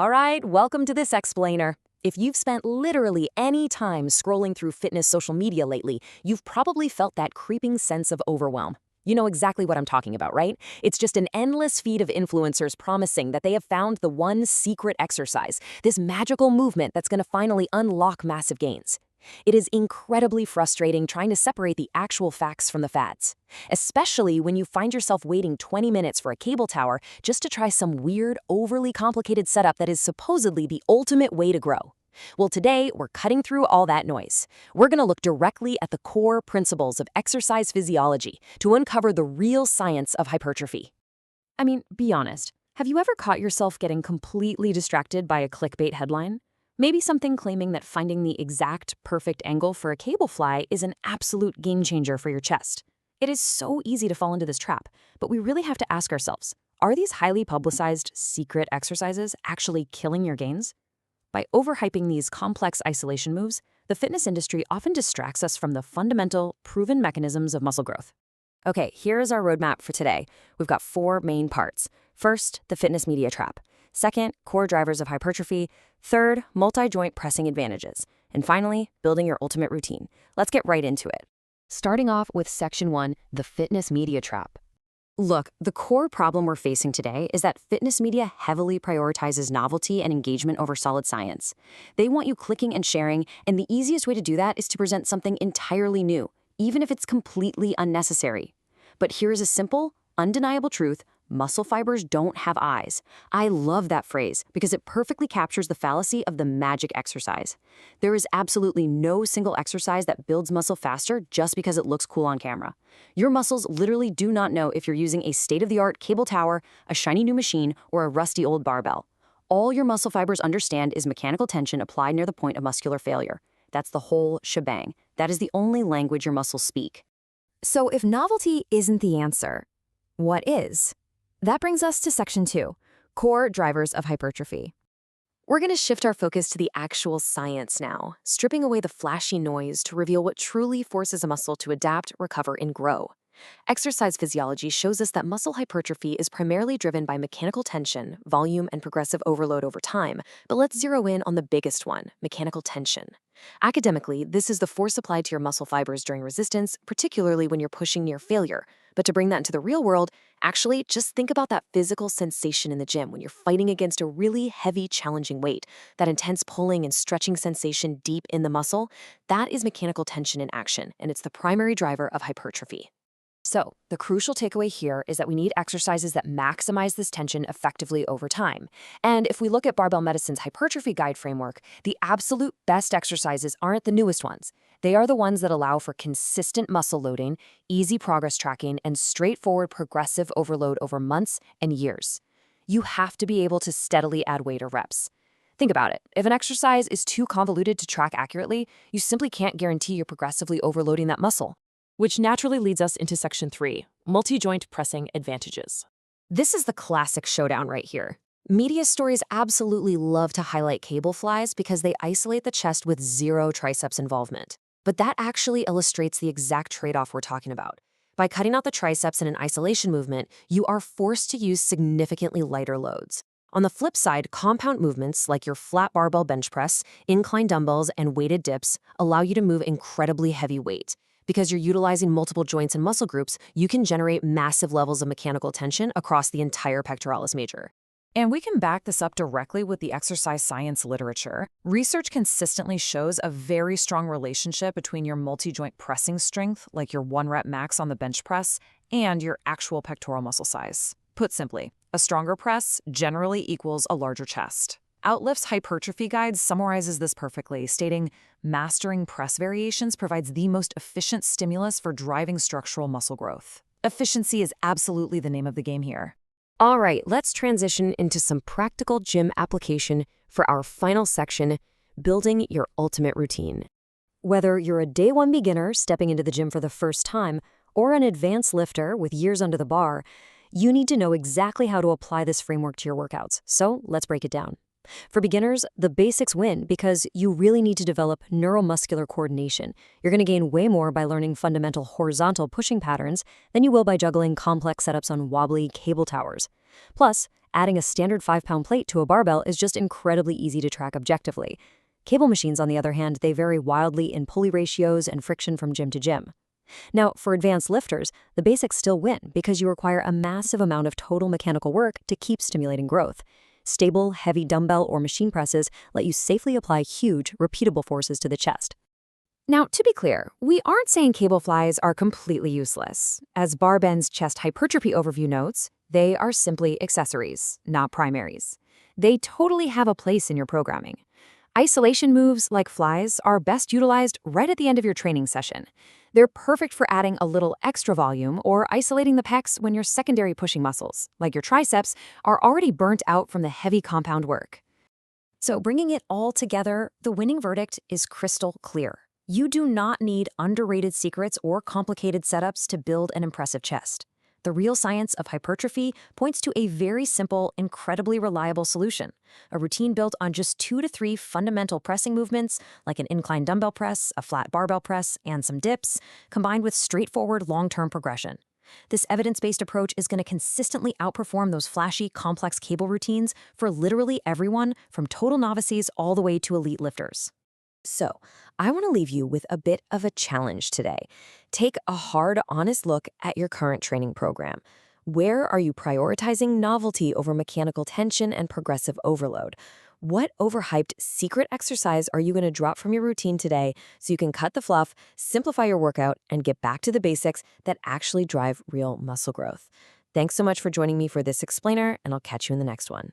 All right, welcome to this explainer. If you've spent literally any time scrolling through fitness social media lately, you've probably felt that creeping sense of overwhelm. You know exactly what I'm talking about, right? It's just an endless feed of influencers promising that they have found the one secret exercise, this magical movement that's going to finally unlock massive gains. It is incredibly frustrating trying to separate the actual facts from the fads, especially when you find yourself waiting 20 minutes for a cable tower just to try some weird, overly complicated setup that is supposedly the ultimate way to grow. Well, today, we're cutting through all that noise. We're going to look directly at the core principles of exercise physiology to uncover the real science of hypertrophy. I mean, be honest. Have you ever caught yourself getting completely distracted by a clickbait headline? Maybe something claiming that finding the exact perfect angle for a cable fly is an absolute game changer for your chest. It is so easy to fall into this trap, but we really have to ask ourselves, are these highly publicized secret exercises actually killing your gains? By overhyping these complex isolation moves, the fitness industry often distracts us from the fundamental, proven mechanisms of muscle growth. Okay, here's our roadmap for today. We've got 4 main parts. First, the fitness media trap. Second, core drivers of hypertrophy. Third, multi-joint pressing advantages. And finally, building your ultimate routine. Let's get right into it. Starting off with Section 1, the fitness media trap. Look, the core problem we're facing today is that fitness media heavily prioritizes novelty and engagement over solid science. They want you clicking and sharing, and the easiest way to do that is to present something entirely new, even if it's completely unnecessary. But here's a simple, undeniable truth. Muscle fibers don't have eyes. I love that phrase because it perfectly captures the fallacy of the magic exercise. There is absolutely no single exercise that builds muscle faster just because it looks cool on camera. Your muscles literally do not know if you're using a state-of-the-art cable tower, a shiny new machine, or a rusty old barbell. All your muscle fibers understand is mechanical tension applied near the point of muscular failure. That's the whole shebang. That is the only language your muscles speak. So if novelty isn't the answer, what is? That brings us to Section 2, core drivers of hypertrophy. We're going to shift our focus to the actual science now, stripping away the flashy noise to reveal what truly forces a muscle to adapt, recover, and grow. Exercise physiology shows us that muscle hypertrophy is primarily driven by mechanical tension, volume, and progressive overload over time, but let's zero in on the biggest one, mechanical tension. Academically, this is the force applied to your muscle fibers during resistance, particularly when you're pushing near failure. But to bring that into the real world, actually, just think about that physical sensation in the gym when you're fighting against a really heavy, challenging weight. That intense pulling and stretching sensation deep in the muscle, that is mechanical tension in action, and it's the primary driver of hypertrophy. So, the crucial takeaway here is that we need exercises that maximize this tension effectively over time. And if we look at Barbell Medicine's hypertrophy guide framework, the absolute best exercises aren't the newest ones. They are the ones that allow for consistent muscle loading, easy progress tracking, and straightforward progressive overload over months and years. You have to be able to steadily add weight or reps. Think about it. If an exercise is too convoluted to track accurately, you simply can't guarantee you're progressively overloading that muscle. Which naturally leads us into Section 3, multi-joint pressing advantages. This is the classic showdown right here. Media stories absolutely love to highlight cable flies because they isolate the chest with zero triceps involvement. But that actually illustrates the exact trade-off we're talking about. By cutting out the triceps in an isolation movement, you are forced to use significantly lighter loads. On the flip side, compound movements like your flat barbell bench press, incline dumbbells, and weighted dips allow you to move incredibly heavy weight. Because you're utilizing multiple joints and muscle groups, you can generate massive levels of mechanical tension across the entire pectoralis major. And we can back this up directly with the exercise science literature. Research consistently shows a very strong relationship between your multi-joint pressing strength, like your 1-rep max on the bench press, and your actual pectoral muscle size. Put simply, a stronger press generally equals a larger chest. Outlift's hypertrophy guide summarizes this perfectly, stating, mastering press variations provides the most efficient stimulus for driving structural muscle growth. Efficiency is absolutely the name of the game here. All right, let's transition into some practical gym application for our final section, building your ultimate routine. Whether you're a day one beginner stepping into the gym for the first time or an advanced lifter with years under the bar, you need to know exactly how to apply this framework to your workouts. So let's break it down. For beginners, the basics win because you really need to develop neuromuscular coordination. You're going to gain way more by learning fundamental horizontal pushing patterns than you will by juggling complex setups on wobbly cable towers. Plus, Adding a standard 5-pound plate to a barbell is just incredibly easy to track objectively. Cable machines, on the other hand, they vary wildly in pulley ratios and friction from gym to gym. Now, for advanced lifters, the basics still win because you require a massive amount of total mechanical work to keep stimulating growth. Stable, heavy dumbbell or machine presses let you safely apply huge, repeatable forces to the chest. Now, to be clear, we aren't saying cable flies are completely useless. As Barben's chest hypertrophy overview notes, they are simply accessories, not primaries. They totally have a place in your programming. Isolation moves, like flies, are best utilized right at the end of your training session. They're perfect for adding a little extra volume or isolating the pecs when your secondary pushing muscles, like your triceps, are already burnt out from the heavy compound work. So bringing it all together, the winning verdict is crystal clear. You do not need underrated secrets or complicated setups to build an impressive chest. The real science of hypertrophy points to a very simple, incredibly reliable solution. A routine built on just 2 to 3 fundamental pressing movements, like an incline dumbbell press, a flat barbell press, and some dips, combined with straightforward long-term progression. This evidence-based approach is going to consistently outperform those flashy, complex cable routines for literally everyone, from total novices all the way to elite lifters. So, I want to leave you with a bit of a challenge today. Take a hard, honest look at your current training program. Where are you prioritizing novelty over mechanical tension and progressive overload? What overhyped secret exercise are you going to drop from your routine today so you can cut the fluff, simplify your workout, and get back to the basics that actually drive real muscle growth? Thanks so much for joining me for this explainer, and I'll catch you in the next one.